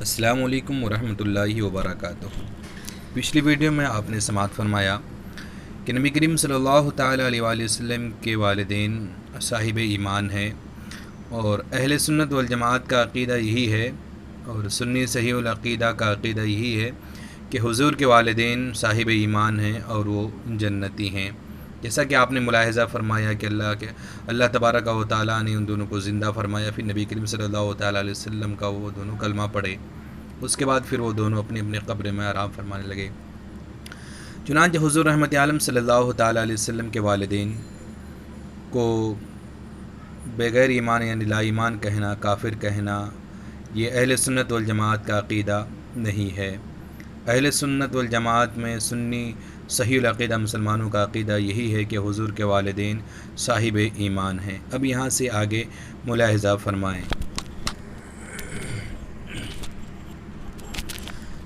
السلام علیکم ورحمۃ اللہ وبرکاتہ۔ پچھلی ویڈیو میں آپ نے سماعت فرمایا کہ نبی کریم صلی اللہ تعالیٰ علیہ وآلہ وسلم کے والدین صاحب ایمان ہیں، اور اہل سنت والجماعت کا عقیدہ یہی ہے، اور سنی صحیح العقیدہ کا عقیدہ یہی ہے کہ حضور کے والدین صاحب ایمان ہیں اور وہ جنتی ہیں۔ جیسا کہ آپ نے ملاحظہ فرمایا کہ اللہ تبارک و تعالیٰ نے ان دونوں کو زندہ فرمایا، پھر نبی کریم صلی اللہ تعالیٰ علیہ وسلم کا وہ دونوں کلمہ پڑھے، اس کے بعد پھر وہ دونوں اپنے اپنے قبر میں آرام فرمانے لگے۔ چنانچہ حضور رحمت عالم صلی اللہ تعالیٰ علیہ وسلم کے والدین کو بغیر ایمان یعنی لا ایمان کہنا، کافر کہنا، یہ اہل سنت والجماعت کا عقیدہ نہیں ہے۔ اہل سنت والجماعت میں سنی صحیح العقیدہ مسلمانوں کا عقیدہ یہی ہے کہ حضور کے والدین صاحب ایمان ہیں۔ اب یہاں سے آگے ملاحظہ فرمائیں۔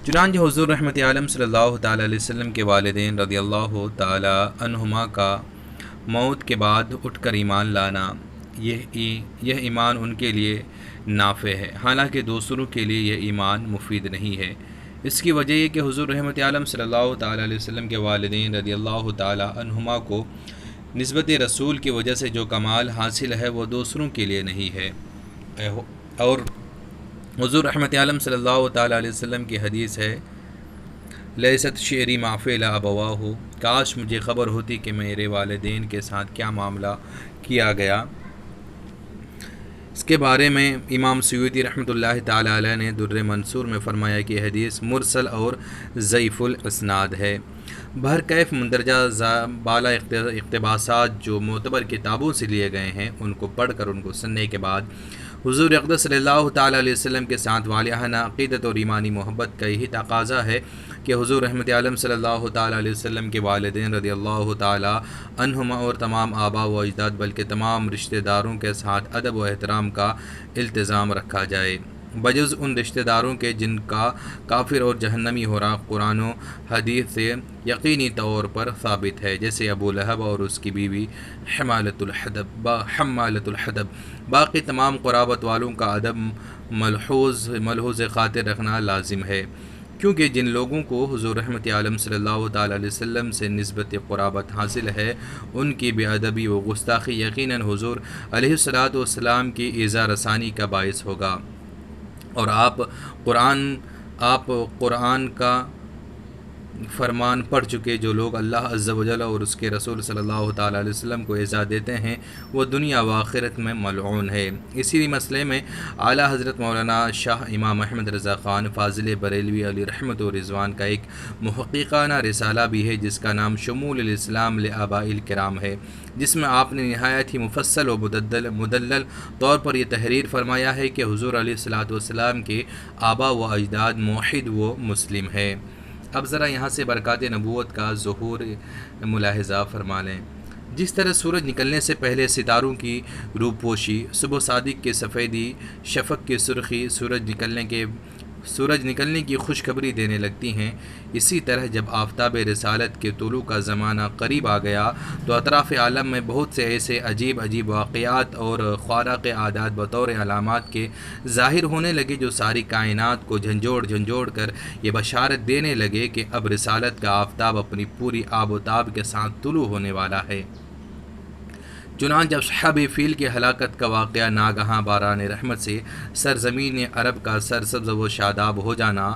چنانچہ حضور رحمت عالم صلی اللہ تعالیٰ علیہ وسلم کے والدین رضی اللہ تعالیٰ عنہما کا موت کے بعد اٹھ کر ایمان لانا، یہ ایمان ان کے لیے نافع ہے، حالانکہ دوسروں کے لیے یہ ایمان مفید نہیں ہے۔ اس کی وجہ یہ کہ حضور رحمت عالم صلی اللہ تعالیٰ علیہ وسلم کے والدین رضی اللہ تعالیٰ عنہما کو نسبت رسول کی وجہ سے جو کمال حاصل ہے وہ دوسروں کے لیے نہیں ہے، اور حضور رحمت عالم صلی اللہ تعالیٰ علیہ وسلم کی حدیث ہے، لیست شعری ما فعل ابواہ، کاش مجھے خبر ہوتی کہ میرے والدین کے ساتھ کیا معاملہ کیا گیا۔ اس کے بارے میں امام سیوطی رحمۃ اللہ تعالیٰ علیہ نے در منصور میں فرمایا کہ حدیث مرسل اور ضعیف الاسناد ہے۔ بہرکیف مندرجہ بالا اقتباسات جو معتبر کتابوں سے لیے گئے ہیں ان کو پڑھ کر ان کو سننے کے بعد حضور اقدس صلی اللہ تعالیٰ علیہ وسلم کے ساتھ والہانہ عقیدت اور ایمانی محبت کا یہی تقاضا ہے کہ حضور رحمت عالم صلی اللہ تعالیٰ علیہ وسلم کے والدین رضی اللہ تعالیٰ عنہما اور تمام آبا و اجداد بلکہ تمام رشتہ داروں کے ساتھ ادب و احترام کا التزام رکھا جائے، بجز ان رشتہ داروں کے جن کا کافر اور جہنمی ہونا قرآن و حدیث سے یقینی طور پر ثابت ہے، جیسے ابو لہب اور اس کی بیوی حمالۃ الحطب۔ باقی تمام قرابت والوں کا ادب ملحوظ خاطر رکھنا لازم ہے، کیونکہ جن لوگوں کو حضور رحمت عالم صلی اللہ تعالیٰ علیہ وسلم سے نسبت قرابت حاصل ہے ان کی بے ادبی و گستاخی یقیناً حضور علیہ الصلاۃ والسلام کی ایذا رسانی کا باعث ہوگا، اور آپ قرآن کا فرمان پڑھ چکے، جو لوگ اللہ عز و جل اور اس کے رسول صلی اللہ تعالیٰ علیہ وسلم کو ایذا دیتے ہیں وہ دنیا و آخرت میں ملعون ہے۔ اسی مسئلے میں اعلیٰ حضرت مولانا شاہ امام احمد رضا خان فاضل بریلوی علیہ رحمت و رضوان کا ایک محققانہ رسالہ بھی ہے جس کا نام شمول الاسلام لآباء الکرام ہے، جس میں آپ نے نہایت ہی مفصل و مدلل طور پر یہ تحریر فرمایا ہے کہ حضور علیہ الصلاۃ والسلام کے آبا و اجداد موحد و مسلم ہے۔ اب ذرا یہاں سے برکات نبوت کا ظہور ملاحظہ فرما لیں۔ جس طرح سورج نکلنے سے پہلے ستاروں کی روپوشی، صبح صادق کی سفیدی، شفق کی سرخی سورج نکلنے کی خوشخبری دینے لگتی ہیں، اسی طرح جب آفتاب رسالت کے طلوع کا زمانہ قریب آ گیا تو اطراف عالم میں بہت سے ایسے عجیب واقعات اور خوراق عادات بطور علامات کے ظاہر ہونے لگے جو ساری کائنات کو جھنجھوڑ کر یہ بشارت دینے لگے کہ اب رسالت کا آفتاب اپنی پوری آب و تاب کے ساتھ طلوع ہونے والا ہے۔ چنانچہ اصحاب فیل کی ہلاکت کا واقعہ ناگہاں باران رحمت سے سرزمین عرب کا سرسبز و شاداب ہو جانا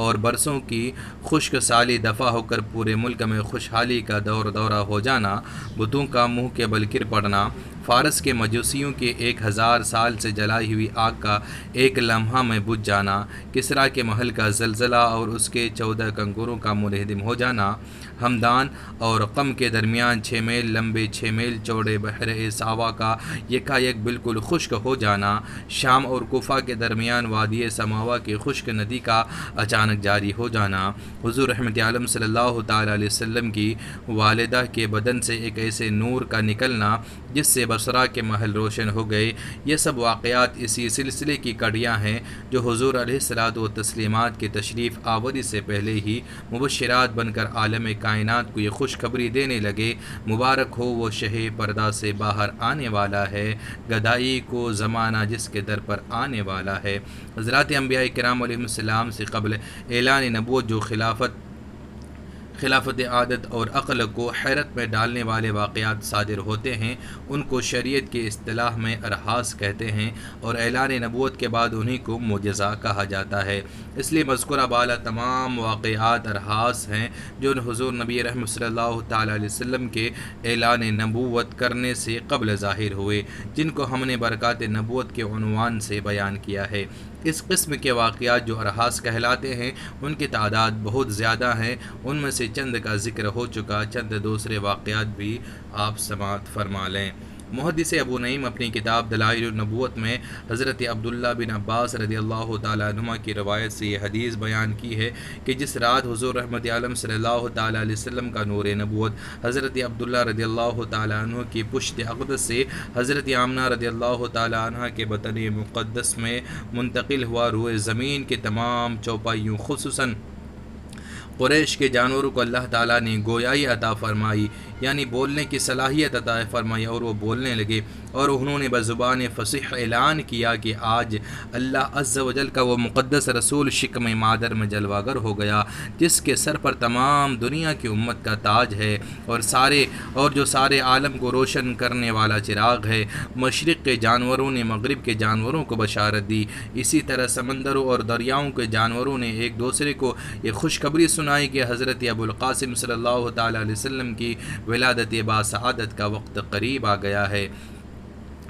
اور برسوں کی خشک سالی دفع ہو کر پورے ملک میں خوشحالی کا دورہ ہو جانا، بتوں کا منہ کے بل گر پڑنا، فارس کے مجوسیوں کے 1000 سال سے جلائی ہوئی آگ کا ایک لمحہ میں بجھ جانا، کسریٰ کے محل کا زلزلہ اور اس کے 14 کنکروں کا منہدم ہو جانا، ہمدان اور قم کے درمیان 6 میل لمبے 6 میل چوڑے بحر ساوا کا یکایک بالکل خشک ہو جانا، شام اور کوفہ کے درمیان وادی سماوا کی خشک ندی کا اچانک جاری ہو جانا، حضور رحمت عالم صلی اللہ تعالیٰ علیہ وسلم کی والدہ کے بدن سے ایک ایسے نور کا نکلنا جس سے بصرہ کے محل روشن ہو گئے۔ یہ سب واقعات اسی سلسلے کی کڑیاں ہیں جو حضور علیہ الصلوۃ والتسلیمات کی تشریف آوری سے پہلے ہی مبشرات بن کر عالم کائنات کو یہ خوشخبری دینے لگے، مبارک ہو وہ شہ پردہ سے باہر آنے والا ہے، گدائی کو زمانہ جس کے در پر آنے والا ہے۔ حضرات انبیاء کرام علیہ السلام سے قبل اعلان نبوت جو خلافت عادت اور عقل کو حیرت میں ڈالنے والے واقعات صادر ہوتے ہیں، ان کو شریعت کی اصطلاح میں ارحاس کہتے ہیں، اور اعلان نبوت کے بعد انہی کو معجزہ کہا جاتا ہے۔ اس لیے مذکورہ بالا تمام واقعات ارحاس ہیں جو حضور نبی رحمت صلی اللہ تعالیٰ علیہ وسلم کے اعلان نبوت کرنے سے قبل ظاہر ہوئے، جن کو ہم نے برکات نبوت کے عنوان سے بیان کیا ہے۔ اس قسم کے واقعات جو ارحاس کہلاتے ہیں ان کی تعداد بہت زیادہ ہیں، ان میں سے چند کا ذکر ہو چکا، چند دوسرے واقعات بھی آپ سماعت فرما لیں۔ محدث ابو نعیم اپنی کتاب دلائل النبوت میں حضرت عبداللہ بن عباس رضی اللہ تعالیٰ عنہما کی روایت سے یہ حدیث بیان کی ہے کہ جس رات حضور رحمت عالم صلی اللہ تعالیٰ علیہ وسلم کا نور نبوت حضرت عبداللہ رضی اللہ تعالیٰ عنہ کی پشت اقدس سے حضرت آمنہ رضی اللہ تعالیٰ عنہ کے بطن مقدس میں منتقل ہوا، روئے زمین کے تمام چوپائیوں خصوصاً قریش کے جانوروں کو اللہ تعالیٰ نے گویائی عطا فرمائی، یعنی بولنے کی صلاحیت عطا فرمائی، اور وہ بولنے لگے اور انہوں نے بزبان فصیح اعلان کیا کہ آج اللہ عز و جل کا وہ مقدس رسول شکم مادر میں جلوہ گر ہو گیا جس کے سر پر تمام دنیا کی امت کا تاج ہے اور جو سارے عالم کو روشن کرنے والا چراغ ہے۔ مشرق کے جانوروں نے مغرب کے جانوروں کو بشارت دی، اسی طرح سمندروں اور دریاؤں کے جانوروں نے ایک دوسرے کو یہ خوشخبری سنائی کہ حضرت ابو القاسم صلی اللہ تعالیٰ علیہ وسلم کی ولادت باسعادت کا وقت قریب آ گیا ہے۔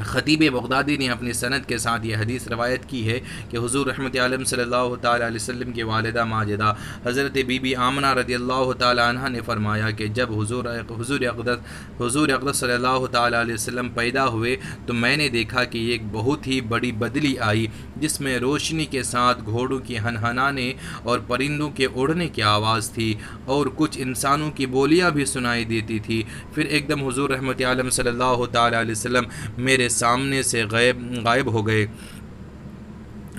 خطیب بغدادی نے اپنی سند کے ساتھ یہ حدیث روایت کی ہے کہ حضور رحمت عالم صلی اللہ تعالیٰ علیہ وسلم کی والدہ ماجدہ حضرت بی بی آمنہ رضی اللہ تعالیٰ عنہ نے فرمایا کہ جب حضور اقدس صلی اللہ تعالیٰ علیہ وسلم پیدا ہوئے تو میں نے دیکھا کہ ایک بہت ہی بڑی بدلی آئی جس میں روشنی کے ساتھ گھوڑوں کی ہنہنانے اور پرندوں کے اڑنے کی آواز تھی اور کچھ انسانوں کی بولیاں بھی سنائی دیتی تھی۔ پھر ایک دم حضور رحمت عالم صلی اللہ تعالیٰ علیہ وسلم میرے سامنے سے غائب ہو گئے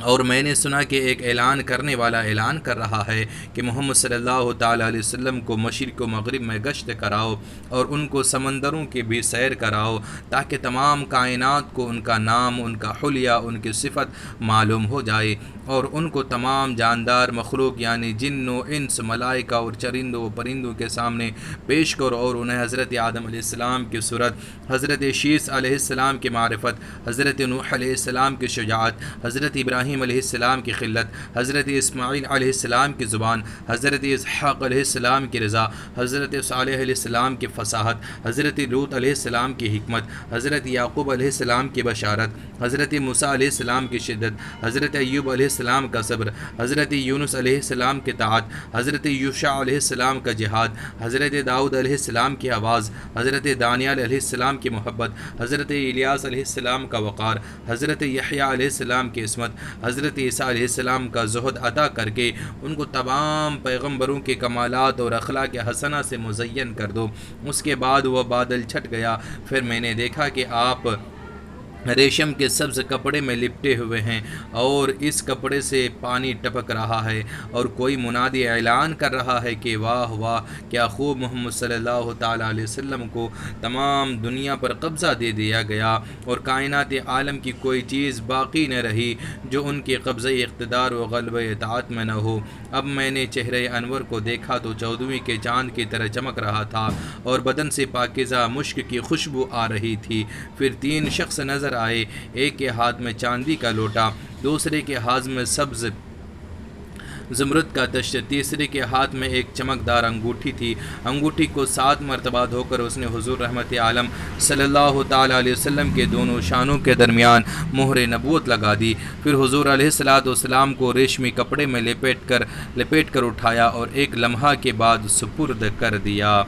اور میں نے سنا کہ ایک اعلان کرنے والا اعلان کر رہا ہے کہ محمد صلی اللہ تعالیٰ علیہ وسلم کو مشرق و مغرب میں گشت کراؤ اور ان کو سمندروں کی بھی سیر کراؤ تاکہ تمام کائنات کو ان کا نام، ان کا حلیہ، ان کی صفت معلوم ہو جائے، اور ان کو تمام جاندار مخلوق یعنی جن و انس، ملائکہ اور چرندوں و پرندوں کے سامنے پیش کرو اور انہیں حضرت آدم علیہ السلام کی صورت، حضرت شیس علیہ السلام کی معرفت، حضرت نوح علیہ السلام کی شجاعت، حضرت ابراہیم علیہ السلام کی خلت، حضرت اسماعیل علیہ السلام کی زبان، حضرت اسحاق علیہ السلام کی رضا، حضرت صالح علیہ السلام کی فصاحت، حضرت لوط علیہ السلام کی حکمت، حضرت یعقوب علیہ السلام کی بشارت، حضرت موسیٰ علیہ السلام کی شدت، حضرت ایوب علیہ السلام کا صبر، حضرت یونس علیہ السلام کی طاعت، حضرت یوشع علیہ السلام کا جہاد، حضرت داؤد علیہ السلام کی آواز، حضرت دانیال علیہ السلام کی محبت، حضرت الیاس علیہ السلام کا وقار، حضرت یحییٰ علیہ السلام کی عصمت، حضرت عیسیٰ علیہ السلام کا زہد عطا کر کے ان کو تمام پیغمبروں کے کمالات اور اخلاق حسنہ سے مزین کر دو۔ اس کے بعد وہ بادل چھٹ گیا، پھر میں نے دیکھا کہ آپ ریشم کے سبز کپڑے میں لپٹے ہوئے ہیں اور اس کپڑے سے پانی ٹپک رہا ہے اور کوئی منادی اعلان کر رہا ہے کہ واہ واہ، کیا خوب محمد صلی اللہ تعالیٰ علیہ وسلم کو تمام دنیا پر قبضہ دے دیا گیا اور کائنات عالم کی کوئی چیز باقی نہ رہی جو ان کے قبضہ اقتدار و غلبہ اطاعت میں نہ ہو۔ اب میں نے چہرہ انور کو دیکھا تو 14ویں کے چاند کی طرح چمک رہا تھا اور بدن سے پاکیزہ مشک کی خوشبو آ رہی تھی۔ پھر 3 شخص نظر آئے، ایک کے ہاتھ میں چاندی کا لوٹا، دوسرے کے ہاتھ میں سبز زمرد کا تشت، تیسرے کے ہاتھ میں ایک چمکدار انگوٹھی تھی۔ انگوٹھی کو 7 مرتبہ دھو کر اس نے حضور رحمت عالم صلی اللہ تعالیٰ علیہ وسلم کے دونوں شانوں کے درمیان مہر نبوت لگا دی۔ پھر حضور علیہ السلام کو ریشمی کپڑے میں لپیٹ کر اٹھایا اور ایک لمحہ کے بعد سپرد کر دیا۔